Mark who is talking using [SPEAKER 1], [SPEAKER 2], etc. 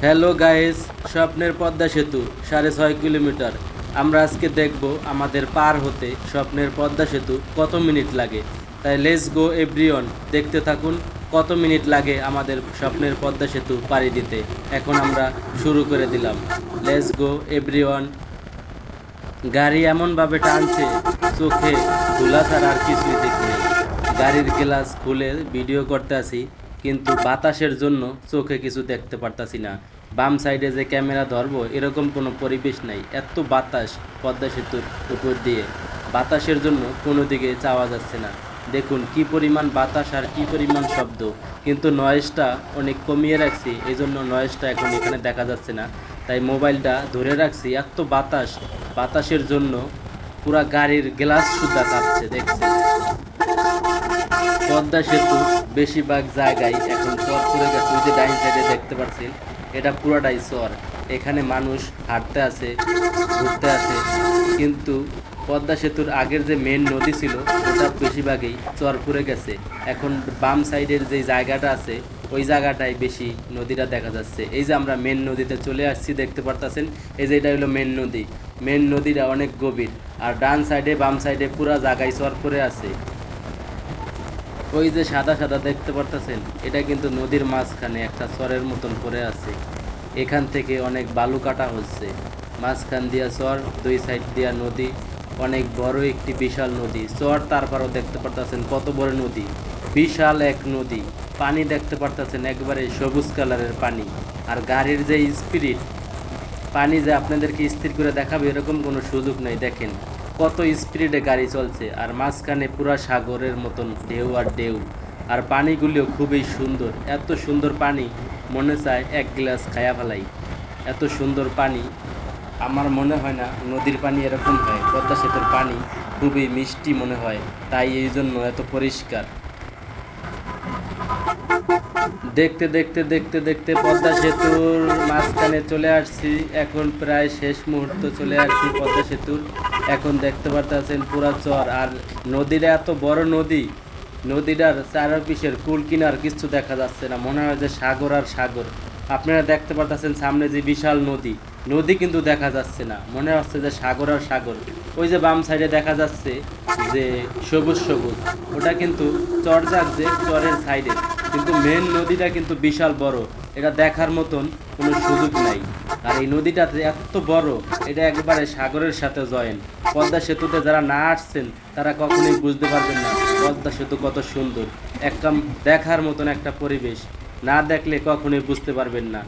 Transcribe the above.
[SPEAKER 1] Hello guys, স্বপ্নের পদ্মা সেতু 6.5 kilometre. আমরা আজকে দেখব আমাদের পার হতে স্বপ্নের পদ্মা সেতু কত মিনিট লাগে। তাই লেটস গো এভরিওয়ান, দেখতে থাকুন কত মিনিট লাগে আমাদের স্বপ্নের পদ্মা সেতু পাড়ি দিতে। এখন আমরা শুরু করে দিলাম। Let's go everyone. গাড়ি এমনভাবে টানছে, চোখে ধুলা ছাড়া আর কিছুই দেখি নেই। গাড়ির গ্লাস খুলে ভিডিও করতে আসি, কিন্তু বাতাসের জন্য চোখে কিছু দেখতে পারতাছি না। বাম সাইডে যে ক্যামেরা ধরবো এরকম কোনো পরিবেশ নাই, এত বাতাস পদ্মা সেতুর উপর দিয়ে। বাতাসের জন্য কোনো দিকে যাওয়া যাচ্ছে না। দেখুন কি পরিমাণ বাতাস আর কি পরিমাণ শব্দ, কিন্তু নয়েজটা অনেক কমিয়ে রাখছি, এই জন্য নয়েজটা এখন এখানে দেখা যাচ্ছে না। তাই মোবাইলটা ধরে রাখছি, এত বাতাস, বাতাসের জন্য পুরা গাড়ির গ্লাস সুদ্ধা কাঁপছে। দেখছি পদ্মা সেতু বেশিরভাগ জায়গায় এখন চর পড়ে গেছে। ওই যে ডাইন সাইডে দেখতে পাচ্ছেন, এটা পুরাটাই চর। এখানে মানুষ হাঁটতে আসে, ঘুরতে আসে, কিন্তু পদ্মা সেতুর আগের যে মেন নদী ছিল ওটা বেশিরভাগই চর পড়ে গেছে। এখন বাম সাইডের যে জায়গাটা আছে ওই জায়গাটায় বেশি নদীটা দেখা যাচ্ছে। এই যে আমরা মেন নদীতে চলে আসছি, দেখতে পারতেছেন, এই যে এটা হলো মেন নদী। মেন নদীটা অনেক গভীর, আর ডান সাইডে বাম সাইডে পুরা জায়গায় চর পড়ে আছে। ওই যে সাদা সাদা দেখতে পারতেছেন, এটা কিন্তু নদীর মাঝখানে একটা চরের মতন পড়ে আছে। এখান থেকে অনেক বালু কাটা হচ্ছে, মাঝখান দিয়া চর, দুই সাইড দিয়া নদী। অনেক বড় একটি বিশাল নদী চর, তারপরও দেখতে পারতেছেন কত বড় নদী, বিশাল এক নদী। পানি দেখতে পারতেছেন একবারে সবুজ কালারের পানি। আর গাড়ির যে স্পিরিট, পানি যে আপনাদেরকে স্থির করে দেখাবে এরকম কোনো সুযোগ নেই। দেখেন কত স্পিডে গাড়ি চলছে, আর মাঝখানে পুরা সাগরের মতন ঢেউ আর ঢেউ। আর পানিগুলিও খুবই সুন্দর, এত সুন্দর পানি মনে চায় এক গ্লাস খায়া ফেলাই। এত সুন্দর পানি, আমার মনে হয় না নদীর পানি এরকম হয়। পদ্মা সেতুর পানি খুবই মিষ্টি মনে হয়, তাই এই জন্য এত পরিষ্কার। দেখতে দেখতে দেখতে দেখতে পদ্মা সেতুর মাঝখানে চলে আসছি। এখন প্রায় শেষ মুহূর্ত চলে আসছি পদ্মা সেতুর। এখন দেখতে পারতেছেন পুরা চর, আর নদীটা এত বড় নদী, নদীটার চারপিসের কুল কিনার কিছু দেখা যাচ্ছে না, মনে হয় যে সাগর আর সাগর। আপনারা দেখতে পারতেছেন সামনে যে বিশাল নদী, নদী কিন্তু দেখা যাচ্ছে না, মনে হচ্ছে যে সাগর আর সাগর। ওই যে বাম সাইডে দেখা যাচ্ছে যে সবুজ সবুজ, ওটা কিন্তু চর যাচ্ছে, চরের সাইডে। কিন্তু মেন নদীটা কিন্তু বিশাল বড়, এটা দেখার মতন কোনো সুযোগ নাই। আর এই নদীটা এত বড়, এটা একবারে সাগরের সাথে জয়েন। পদ্মা সেতুতে যারা না আসছেন তারা কখনোই বুঝতে পারবেন না পদ্মা সেতু কত সুন্দর। একটা দেখার মতন একটা পরিবেশ, না দেখলে কখনোই বুঝতে পারবেন না।